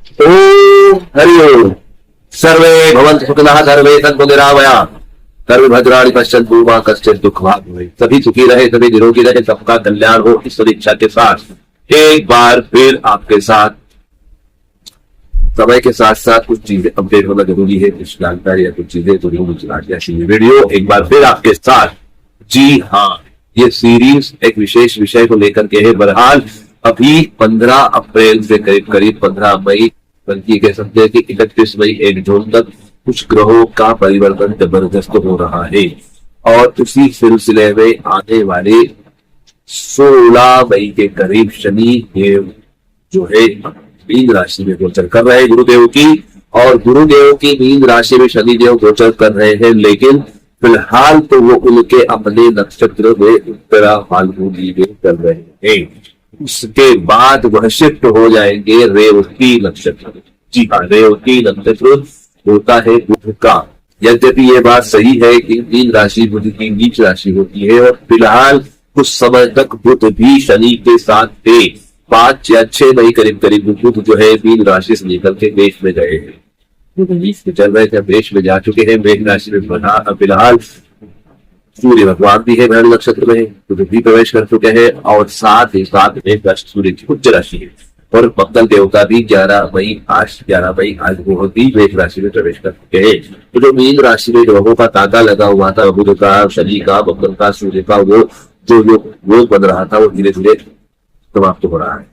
ओम हरि ओम। सर्वे भवन्तु सुखिनः, सर्वे सन्तु निरामयाः, सर्वे भद्राणि पश्यन्तु मा कश्चित् दुःखभाग् भवेत्। सभी सुखी रहे, सभी निरोगी रहे, सबका कल्याण हो, इस सदिच्छा के साथ एक बार फिर आपके साथ समय के साथ साथ कुछ चीजें अपडेट होना जरूरी है, कुछ जानकारी या कुछ चीजें तो वीडियो एक बार फिर आपके साथ। जी हाँ, ये सीरीज एक विशेष विषय को लेकर के है। बहरहाल अभी 15 अप्रैल से करीब करीब 15 मई, बल्कि कह सकते हैं कि 31 मई 1 जून तक कुछ ग्रहों का परिवर्तन जबरदस्त हो रहा है। और उसी सिलसिले में आने वाले 16 मई के करीब शनि देव जो है मीन राशि में गोचर कर रहे हैं गुरुदेव की, और गुरुदेव की मीन राशि में शनि देव गोचर कर रहे हैं। लेकिन फिलहाल तो वो उनके अपने नक्षत्र में उत्तरा फाल्गुनी में कर रहे हैं। उसके बाद वह शिफ्ट हो जाएंगे रेवती नक्षत्र। जी हाँ, रेवती नक्षत्र होता है बुध का। यद्यपि ये बात सही है कि मीन राशि बुध की नीच राशि होती है, और फिलहाल कुछ समय तक बुध भी शनि के साथ थे। 5 या 6 मई करीब करीब बुध जो है मीन राशि से निकल के मेष में गए हैं, चल रहे थे, मेष में जा चुके हैं। मेष राशि में फिलहाल सूर्य भगवान भी है मेष नक्षत्र में, बुध भी प्रवेश कर चुके हैं, और साथ ही साथ में सूर्य की उच्च राशि है, और मंगल देवता भी 11 मई आज वो भी मेष राशि में प्रवेश कर चुके हैं। तो जो मीन राशि में ग्रहों का ताका लगा हुआ था, बुध का, शनि का, मंगल का, सूर्य का, वो जो बन रहा था वो धीरे धीरे समाप्त हो रहा है।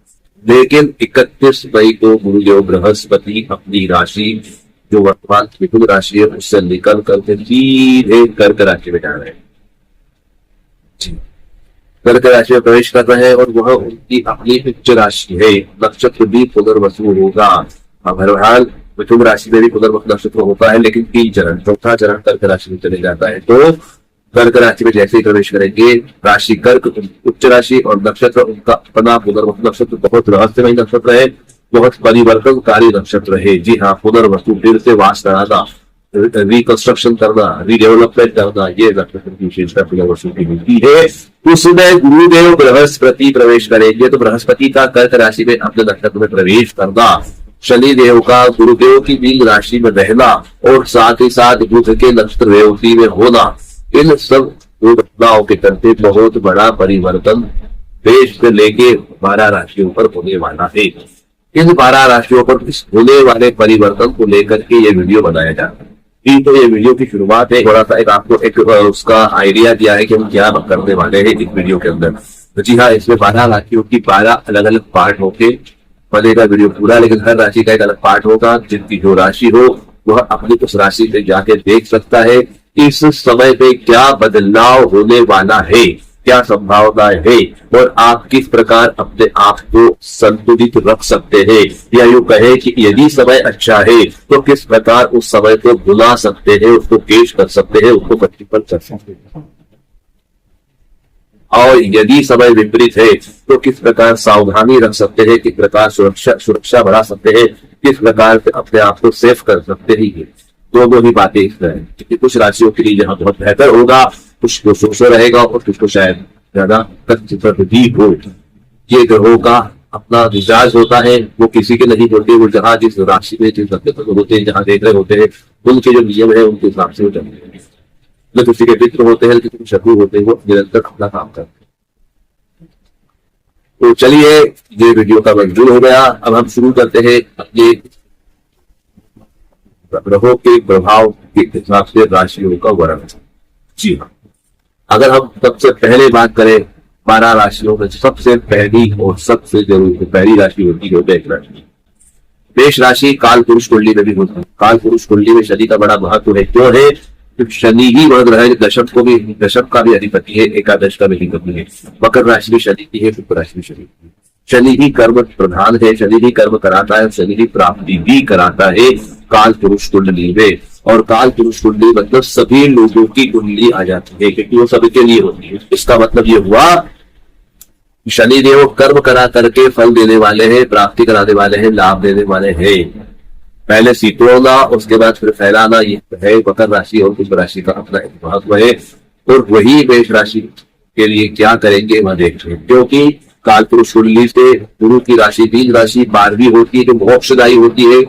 लेकिन 31 मई को गुरुदेव बृहस्पति अपनी राशि जो वर्तमान मिथुन राशि है उससे निकल करके सीधे कर्क राशि में जा रहे हैं। कर्क राशि में प्रवेश कर रहे हैं, और वह उनकी अपनी उच्च राशि है। नक्षत्र भी पुनर्वसु होगा। बहरहाल मिथुन राशि में भी पुनर्वसु नक्षत्र होता है, लेकिन 3 चरण, चौथा चरण कर्क राशि में चले जाता है। तो कर्क राशि में जैसे ही प्रवेश करेंगे, राशि कर्क उच्च राशि और नक्षत्र उनका अपना पुनर्वसु नक्षत्र बहुत रहस्यमय नक्षत्र है, बहुत परिवर्तनकारी नक्षत्र है। जी हाँ, पुनर्वसु, फिर से वास कराना, रिकंस्ट्रक्शन करना, रीडेवलपमेंट करना, ये नक्षत्र की विशेषता पुनर्वसु की मिलती है। उसमें गुरुदेव बृहस्पति प्रवेश करेंगे, तो बृहस्पति का कर्क राशि में अपने नक्षत्र में प्रवेश करना, शनि देव का गुरुदेव की मीन राशि में रहना, और साथ ही साथ बुध के नक्षत्र रेवती में होना, इन सब घटनाओं के चलते बहुत बड़ा परिवर्तन देश से लेके 12 राशियों पर होने वाला है। इन 12 राशियों पर होने वाले परिवर्तन को लेकर के ये वीडियो बनाया जा रहा है। तो ये वीडियो की शुरुआत है, थोड़ा सा आपको एक उसका आइडिया दिया है कि हम क्या करने वाले हैं इस वीडियो के अंदर। तो जी हाँ, इसमें 12 राशियों की 12 अलग अलग पार्ट होके बनेगा वीडियो पूरा, लेकिन हर राशि का एक अलग पार्ट होगा। जिनकी जो राशि हो वह अपनी उस राशि पे जाके देख सकता है इस समय पे क्या बदलाव होने वाला है, क्या संभावनाएं है, और आप किस प्रकार अपने आप को संतुलित रख सकते हैं, या यूं कहे कि यदि समय अच्छा है तो किस प्रकार उस समय को भुला सकते हैं, उसको पेश कर सकते हैं, उसको प्रतिफल कर सकते हैं, और यदि समय विपरीत है तो किस प्रकार सावधानी रख सकते हैं, किस प्रकार सुरक्षा बढ़ा सकते हैं, किस प्रकार से अपने आप को सेफ कर सकते हैं। दोनों ही बातें इसमें है, क्योंकि कुछ राशियों के लिए जहां बहुत बेहतर होगा, कुछ को सोचा रहेगा, और कुछ को शायद ज्यादा भी हो। ये ग्रहों का अपना मिजाज होता है, वो किसी के नहीं होते, वो जहां जिस राशि में जिस नक्षत्र होते हैं, जहां देख रहे होते हैं, उनके जो नियम है उनके हिसाब से वो चलते हैं। न किसी के मित्र होते हैं, किसी के शत्रु होते हैं, वो निरंतर अपना काम करते हैं। तो चलिए, ये वीडियो का मंजूर हो गया। अब हम शुरू करते हैं अपने ग्रहों के प्रभाव के हिसाब से राशियों का वर्णन। जी हाँ, अगर हम सबसे पहले बात करें 12 राशियों में, सबसे पहली और सबसे जरूरी पहली राशि होती है मेष राशि। मेष राशि काल पुरुष कुंडली में भी होती है। काल पुरुष कुंडली में शनि का बड़ा महत्व है। क्यों है? क्योंकि शनि ही वह ग्रह है दशक का भी अधिपति है, एकादश का भी अधिपति है। मकर राशि में शनि की है, शुक्र राशि में शनि की है। शनि ही कर्म प्रधान है, शनि ही कर्म कराता है, शनि ही प्राप्ति भी कराता है काल पुरुष कुंडली में। और काल पुरुष कुंडली मतलब सभी लोगों की कुंडली आ जाती है, क्योंकि वो सभी के लिए होती है। इसका मतलब ये हुआ शनि देव कर्म करा करके फल देने वाले हैं, प्राप्ति कराने वाले हैं, लाभ देने वाले हैं। पहले सितोड़ना, उसके बाद फिर फैलाना, ये है मकर राशि और कुंभ राशि का अपना महत्व है। और वही मेष राशि के लिए क्या करेंगे वह देखते हैं, क्योंकि काल पुरुष कुंडली से गुरु की राशि बीज राशि 12वीं होती है, जो मोक्षदायी होती है,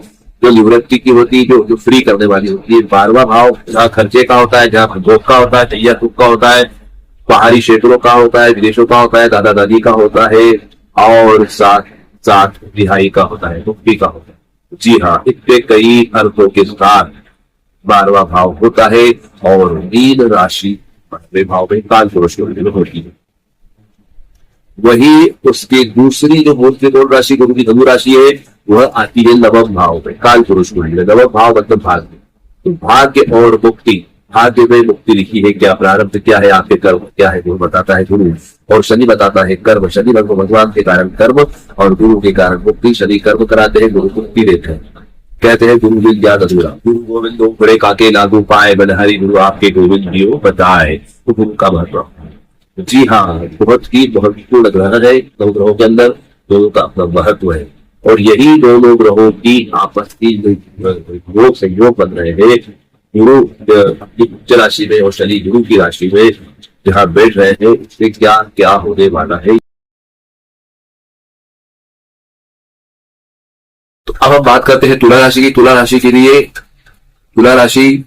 जो निवृत्ति की होती है, जो फ्री करने वाली होती है। 12वां भाव जहाँ खर्चे का होता है, जहाँ भोग का होता है, तैयार तुक का होता है, बाहरी क्षेत्रों का होता है, विदेशों का होता है, दादा दादी का होता है, और साथ साथ रिहाई का होता है, मुक्ति का होता है। जी हाँ, इसके कई अर्थों के साथ 12वां भाव होता है और मीन राशि 12वें भाव में काल पुरुष कुंडली में होती है। वही उसकी दूसरी जो मूल त्रिकोण राशि गुरु की धनु राशि है, वह आती है नवम भाव में काल पुरुष कुंडली में। नवम भाव मतलब भाग्य, तो भाग्य और मुक्ति, भाग्य में मुक्ति लिखी है, क्या प्रारब्ध क्या है, आपके कर्म क्या है, गुरु बताता है गुरु, और शनि बताता है कर्म। शनि भगवान के कारण कर्म और गुरु के कारण मुक्ति। शनि कर्म कराते हैं, गुरु मुक्ति देते हैं। कहते हैं गुरु विद ज्ञान अधूरा, गुरु गोविंद बड़े काके लागू पाए, बलहरी गुरु आपके गोविंद जियो बताए। तो गुरु का महत्व, जी हाँ, बहुत ही महत्वपूर्ण ग्रह है। नौ ग्रहों के अंदर दोनों का अपना महत्व है, और यही दोनों ग्रहों की आपस की योग संयोग बन रहे हैं। गुरु अपनी उच्च राशि में और शनि गुरु की राशि में जहाँ बैठ रहे हैं, इससे क्या क्या होने वाला है। तो अब हम बात करते हैं तुला राशि की। तुला राशि के लिए, तुला राशि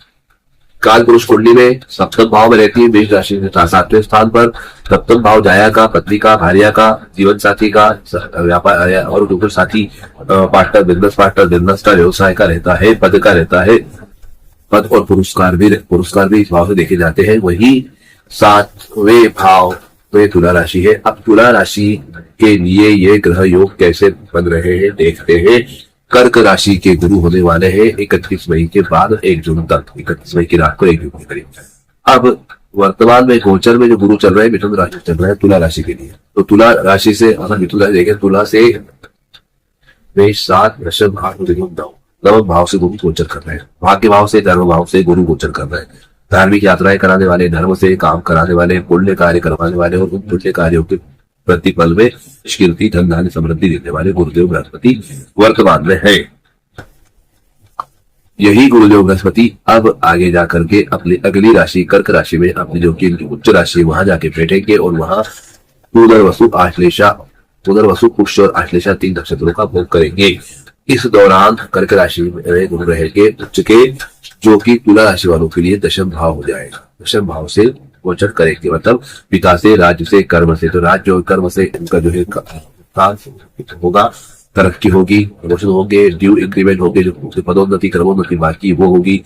काल पुरुष कुंडली में सप्तम भाव में रहती है, मेष राशि में 7वें स्थान पर। सप्तम भाव जाया का, पत्नी का, भार्या का, जीवन साथी का, व्यापार और दूसरे साथी, पार्टनर, बिजनेस पार्टनर, बिजनेस का, व्यवसाय का रहता है, पद का रहता है। पद और पुरस्कार भी इस भाव से देखे जाते हैं। वही 7वें भाव में तुला राशि है। अब तुला राशि के लिए ये ग्रह योग कैसे बन रहे हैं देखते हैं। कर्क राशि के गुरु होने वाले हैं 31 मई के बाद 1 जून तक, 31 मई की रात को 1 जून के करीब। अब वर्तमान में गोचर में जो गुरु चल रहे हैं मिथुन राशि चल रहा है तुला राशि के लिए। तो तुला राशि से अगर मिथुन राशि देखें, तुला से मेष 7, वृषभ 8, 9, नवम भाव से गुरु गोचर कर रहे हैं। भाग्य भाव से, धर्म भाव से गुरु गोचर कर रहे हैं। धार्मिक यात्राएं कराने वाले, धर्म से काम कराने वाले, पुण्य कार्य करवाने वाले और उन पुण्य कार्यों के प्रतिफल में कीर्ति, धन धान्य, समृद्धि देने वाले गुरुदेव बृहस्पति वर्तमान में है। यही गुरुदेव बृहस्पति अब आगे जाकर के अपनी अगली राशि कर्क राशि में, अपनी जो की उच्च राशि वहां जाके बैठेंगे और वहां पुनर्वसु, आश्लेषा, पुनर्वसु, पुष्य और आश्लेषा 3 नक्षत्रों का भोग करेंगे। इस दौरान कर्क राशि में गुरु रहेंगे उच्च के, जो कि तुला राशि वालों के लिए दशम भाव हो जाएगा। दशम भाव से गोचर करेंगे, मतलब पिता से, राज्य से, कर्म से। तो राज्य और कर्म से इनका जो है होगा, तरक्की होगी, प्रमोशन होंगे, ड्यू इंक्रीमेंट होंगे, जो पदोन्नति क्रमोन्नति बाकी वो होगी।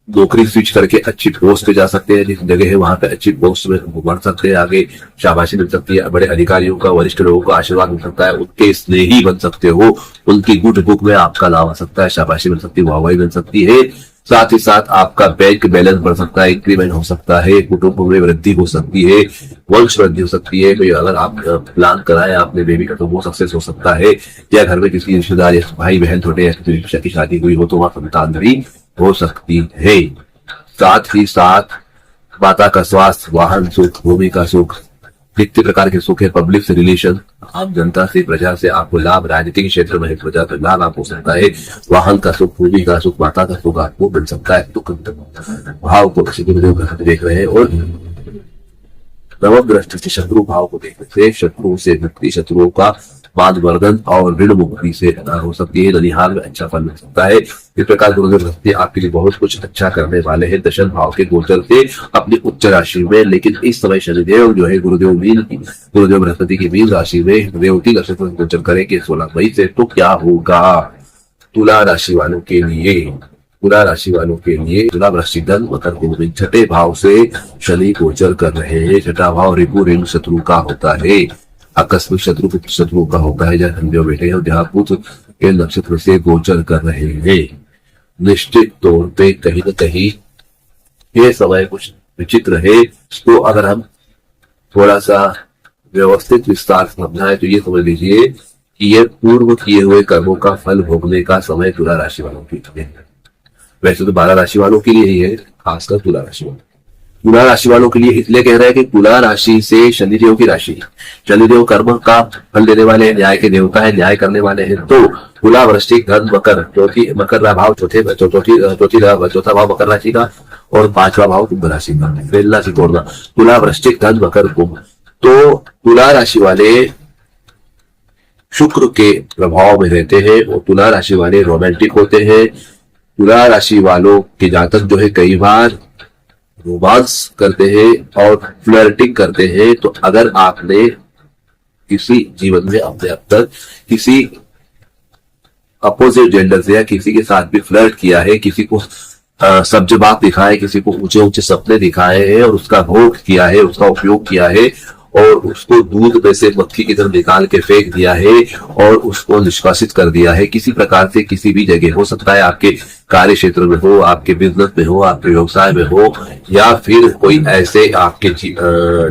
नौकरी स्विच करके अच्छी पोस्ट पे जा सकते हैं, जिस जगह है वहां पे अच्छी पोस्ट में बढ़ सकते हैं, आगे शाबाशी मिल सकती है, बड़े अधिकारियों का, वरिष्ठ लोगों का आशीर्वाद मिल सकता है, उनके स्नेही बन सकते हो, उनकी गुड बुक में आपका नाम आ सकता है, शाबाशी मिल सकती है, वाहवाही मिल सकती है। साथ ही साथ आपका बैंक बैलेंस बढ़ सकता है, इंक्रीमेंट हो सकता है, कुटुंब में वृद्धि हो सकती है, वंश वृद्धि हो सकती है। तो अगर आप प्लान कराए आपने बेबी का तो वो सक्सेस हो सकता है, या घर में किसी रिश्तेदार या भाई बहन छोटे या किसी की शादी हुई हो तो वहां संतान भी हो सकती है। साथ ही साथ माता का स्वास्थ्य, वाहन सुख, भूमि का सुख, नित्य प्रकार के सुख है, पब्लिक से रिलेशन, आम जनता से, प्रजा से आपको लाभ, राजनीतिक क्षेत्र में प्रजा का लाभ आपको हो सकता है, वाहन का सुख, भूमि का सुख, माता का सुख आपको मिल सकता है। तो भाव को देख रहे हैं और नवम दृष्टि से शत्रु भाव को देखने से शत्रुओं से मुक्ति, शत्रुओं का मान वर्धन और ऋण मुक्ति से हो सकती है। ननिहाल में अच्छा फल मिल सकता है। इस प्रकार गुरुदेव बृहस्पति आपके लिए बहुत कुछ अच्छा करने वाले हैं दशम भाव के गोचर से अपनी उच्च राशि में। लेकिन इस समय शनिदेव जो है गुरुदेव बृहस्पति की मीन राशि में रेवती नक्षत्र में गोचर करेंगे 16 मई से। तो क्या होगा तुला राशि वालों के लिए? तुला राशि वालों के लिए तुला वृश्चिक धन मकर कुंभ, छठे भाव से शनि गोचर कर रहे हैं। छठा भाव रिपु ऋण शत्रु का होता है, आकस्मिक शत्रु का होता है, जहाँ धनदेव बैठे हैं और जहाँ पुत्र के नक्षत्र से गोचर कर रहे हैं। निश्चित तौर पे कहीं न कहीं ये समय कुछ विचित्र है। तो अगर हम थोड़ा सा व्यवस्थित विस्तार समझाएं तो ये समझ लीजिए कि ये पूर्व किए हुए कर्मों का फल भोगने का समय तुला राशि वालों के लिए है। वैसे तो 12 राशि वालों के लिए ही है, खासकर तुला राशि वालों, तुला राशि वालों के लिए इसलिए कह रहे हैं कि तुला राशि से शनिदेव की राशि, शनिदेव कर्म का फल देने वाले हैं, न्याय के देवता है, न्याय करने वाले हैं। तो तुला वृश्चिक धन मकर, मकर भाव चौथा भाव मकर राशि का और 5वां भाव कुंभ राशि का, बेलना से तोड़ना, तुला वृश्चिक धन मकर कुंभ। तो तुला राशि वाले शुक्र के प्रभाव में रहते हैं और तुला राशि वाले रोमांटिक होते हैं। तुला राशि वालों के जातक जो है कई बार रोमांस करते हैं और फ्लर्टिंग करते हैं। तो अगर आपने किसी जीवन में अपने अब तक किसी अपोजिट जेंडर से या किसी के साथ भी फ्लर्ट किया है, किसी को सब्जबात दिखाए, किसी को ऊंचे ऊंचे सपने दिखाए हैं और उसका भोग किया है, उसका उपयोग किया है और उसको दूध में से मक्खी की तरह निकाल के फेंक दिया है और उसको निष्कासित कर दिया है, किसी प्रकार से किसी भी जगह हो सकता है, आपके कार्य क्षेत्र में हो, आपके बिजनेस में हो, आपके व्यवसाय में हो, या फिर कोई ऐसे आपके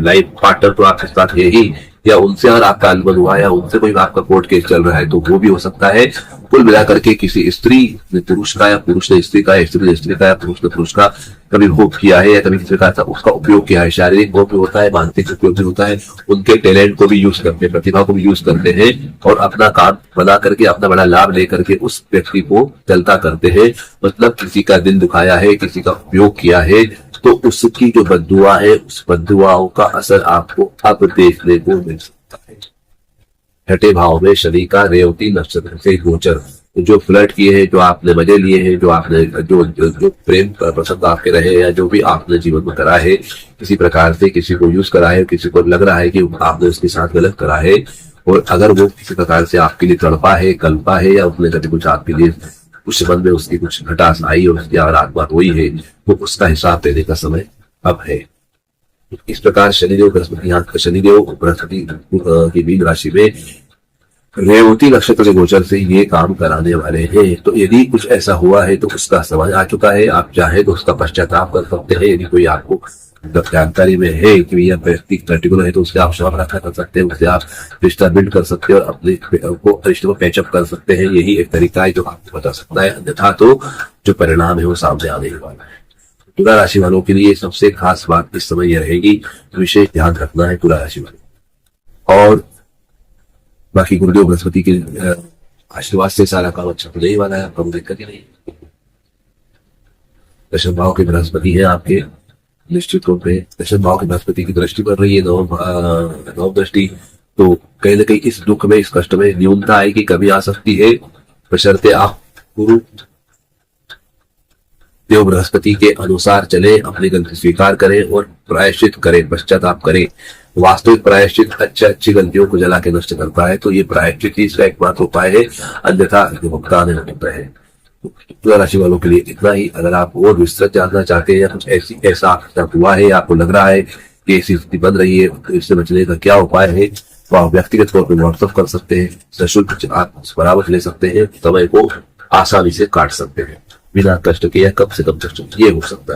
लाइफ पार्टनर तो आपके साथ है ही, या उनसे अगर आपका अनबन हुआ या उनसे कोई आपका कोर्ट केस चल रहा है तो वो भी हो सकता है। कुल मिलाकर के किसी स्त्री ने पुरुष का या पुरुष ने स्त्री का या स्त्री ने स्त्री का या पुरुष ने पुरुष का कभी भोग किया है या कभी किसी प्रकार का उसका उपयोग किया है। शारीरिक भोग भी होता है, मानसिक उपयोग भी होता है। उनके टैलेंट को भी यूज करते हैं, प्रतिभा को भी यूज करते हैं और अपना काम बना करके अपना बड़ा लाभ लेकर के उस व्यक्ति को चलता करते हैं। मतलब किसी का दिल दुखाया है, किसी का उपयोग किया है तो उसकी जो बद्दुआ है, उस बद्दुआओं का असर आपको अब देखने को मिल सकता है। छठे भाव में शनि का रेवती नक्षत्र से गोचर, तो जो फ्लर्ट किए हैं, जो आपने मजे लिए हैं, जो आपने जो प्रेम प्रसंग आपके रहे या जो भी आपने जीवन में करा है, किसी प्रकार से किसी को यूज करा है, किसी को लग रहा है कि आपने उसके साथ गलत करा है और अगर वो किसी प्रकार से आपके लिए तड़पा है, कल्पा है या उसने कभी कुछ आपके लिए उस मन में उसकी कुछ घटास आई और उसकी अगर आत्मा रोई है तो उसका हिसाब देने का समय अब है। इस प्रकार शनिदेव बृहस्पति की मीन राशि में रेवती नक्षत्र के गोचर से ये काम कराने वाले हैं। तो यदि कुछ ऐसा हुआ है तो उसका समय आ चुका है। आप चाहे तो उसका पश्चाताप कर सकते हैं। यदि कोई आपको जानकारी में है कि यह व्यक्ति पर्टिकुलर है तो उससे आप क्षमा प्रार्थना कर सकते हैं, उससे आप रिश्ता बिल्ड कर सकते हैं और अपने रिश्ते को पैचअप कर सकते हैं। यही एक तरीका है जो आपको बता सकता है, अन्यथा तो जो परिणाम है वो सामने आने वाला है। तुला राशि वालों के लिए सबसे खास बात इस समय यह रहेगी, विशेष ध्यान रखना है तुला राशि वालों। और बाकी गुरुदेव बृहस्पति के आशीर्वाद से सारा काम अच्छा तो नहीं वाला है, आपका दिक्कत ही नहीं। दशम भाव के बृहस्पति है आपके, निश्चित रूप में दशम भाव के बृहस्पति की दृष्टि पड़ रही है, नवम दृष्टि। तो कहीं ना कहीं इस दुख में, इस कष्ट में न्यूनता आएगी, कमी आ सकती है, बशर्ते आप गुरु देव बृहस्पति के अनुसार चले, अपनी गलती स्वीकार करें और प्रायश्चित करें, पश्चाताप करें। वास्तविक प्रायश्चित अच्छी गलतियों को जला के नष्ट करता है। तो ये प्रायश्चित ही इसका एकमात्र उपाय है, अन्यथा भुगतान होता है। तुला राशि वालों के लिए इतना ही। अगर आप और विस्तृत जानना चाहते हैं या कुछ ऐसा हुआ है, आपको लग रहा है कि ऐसी स्थिति बन रही है तो इससे बचने का क्या उपाय है, तो आप व्यक्तिगत तौर पर व्हाट्सएप कर सकते हैं, सशुल्क आप परामर्श ले सकते हैं, समय को आसानी से काट सकते हैं बिना कष्ट के या कम से कम कष्ट ये हो सकता है।